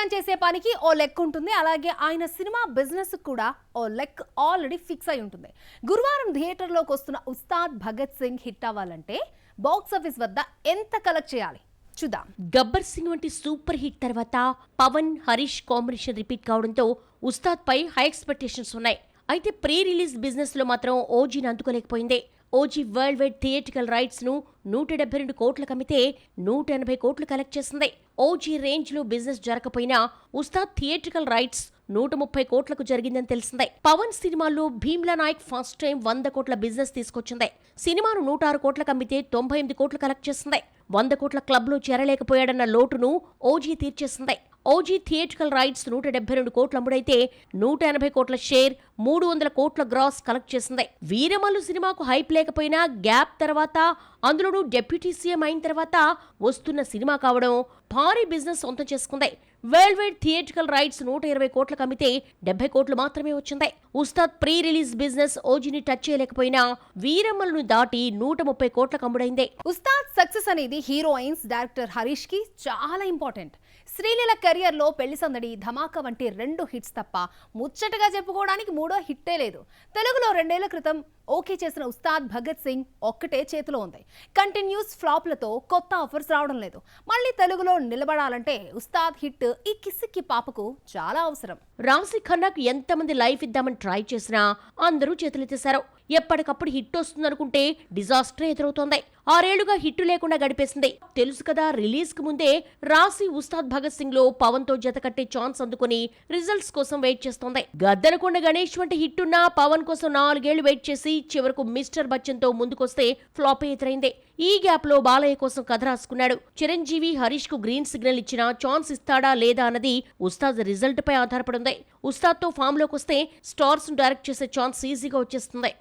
కళ్యాణ్ చేసే పనికి ఓ లెక్క ఉంటుంది. అలాగే ఆయన సినిమా బిజినెస్ కూడా ఓ లెక్క ఆల్రెడీ ఫిక్స్ అయి ఉంటుంది. గురువారం థియేటర్లోకి వస్తున్న ఉస్తాద్ భగత్ సింగ్ హిట్ అవ్వాలంటే బాక్స్ ఆఫీస్ వద్ద ఎంత కలెక్ట్ చేయాలి చూద్దాం. గబ్బర్ సింగ్ వంటి సూపర్ హిట్ తర్వాత పవన్ హరీష్ కాంబినేషన్ రిపీట్ కావడంతో ఉస్తాద్ పై హై ఎక్స్పెక్టేషన్స్ ఉన్నాయి. అయితే ప్రీ రిలీజ్ బిజినెస్ లో మాత్రం ఓజీని అందుకోలేకపోయింది. OG world wide theatrical rights ను 172 కోట్లకు అమ్మితే 180 కోట్లు కలెక్ట్ చేసింది. ఓజీ రేంజ్ లో బిజినెస్ జరగకపోయినా ఉస్తాద్ థియేట్రికల్ రైట్స్ 130 కోట్లకు జరిగిందని తెలిసిందే. పవన్ సినిమాల్లో భీమ్లా నాయక్ ఫస్ట్ టైం 100 కోట్ల బిజినెస్ తీసుకొచ్చింది. సినిమాను 106 కోట్లకు అమ్మితే 98 కోట్లు కలెక్ట్ చేసింది. 100 కోట్ల క్లబ్ లో చేరలేకపోయాడన్న లోటును ఓజీ తీర్చేసింది. ఓజీ థియేట్రికల్ రైట్స్ 172 కోట్ల అమ్ముడైతే 180 కోట్ల షేర్ 300 కోట్ల గ్రాస్ కలెక్ట్ చేసింది. వీరమల్లు సినిమాకు హైప్ లేకపోయినా గ్యాప్ తర్వాత, అందులోనూ డిప్యూటీ సీఎం అయిన తర్వాత వస్తున్న సినిమా కావడం భారీ బిజినెస్ సొంతం చేసుకుంది. వరల్డ్ వైడ్ థియేట్రికల్ రైట్స్ 120 కోట్లకు అమ్మితే 70 కోట్లు మాత్రమే వచ్చింది. ఉస్తాద్ ప్రీ రిలీజ్ బిజినెస్ ఓజీని టచ్ చేయలేకపోయినా వీరమ్మలను దాటి 130 కోట్లకు అమ్ముడైంది. ఉస్తాద్ సక్సెస్ అనేది హీరోయిన్స్, డైరెక్టర్ హరీష్ కి చాలా ఇంపార్టెంట్. శ్రీలీల కెరియర్ లో పెళ్లి సందడి, ధమాకా వంటి 2 హిట్స్ తప్ప ముచ్చటగా చెప్పుకోవడానికి 3వ హిట్టే లేదు. తెలుగులో 2 ఏళ్ల క్రితం ఓకే చేసిన ఉస్తాద్ భగత్ సింగ్ ఒక్కటే చేతిలో ఉంది. కంటిన్యూస్ ఫ్లాప్లతో కొత్త ఆఫర్స్ రావడం లేదు. మళ్ళీ తెలుగులో నిలబడాలంటే ఉస్తాద్ హిట్ ఈ కిసిక్కి పాపకు చాలా అవసరం. రాశి ఖన్నాకు ఎంతమంది లైఫ్ ఇద్దామని ట్రై చేసినా అందరూ చేతులెత్తేశారు. ఎప్పటికప్పుడు హిట్ వస్తుందనుకుంటే డిజాస్టర్ ఎదురవుతోంది. 6 ఏళ్లుగా హిట్ లేకుండా గడిపేసింది. తెలుసు కదా, రిలీజ్ కు ముందే రాశి ఉస్తాద్ భగత్ సింగ్ లో పవన్ తో జత కట్టే ఛాన్స్ అందుకుని రిజల్ట్స్ కోసం వెయిట్ చేస్తోంది. గద్దనకొండ గణేష్ వంటి హిట్ ఉన్నా పవన్ కోసం 4 ఏళ్లు వెయిట్ చేసి చివరకు మిస్టర్ బచ్చన్ తో ముందుకొస్తే ఫ్లాప్ ఎదురైంది. ఈ గ్యాప్ లో బాలయ్య కోసం కథ రాసుకున్నాడు. చిరంజీవి హరీష్ కు గ్రీన్ సిగ్నల్ ఇచ్చినా ఛాన్స్ ఇస్తాడా లేదా అన్నది ఉస్తాద్ రిజల్ట్ పై ఆధారపడింది. ఉస్తాద్ తో ఫామ్ లోకి వస్తే స్టార్స్ ను డైరెక్ట్ చేసే ఛాన్స్ ఈజీగా వచ్చేస్తుంది.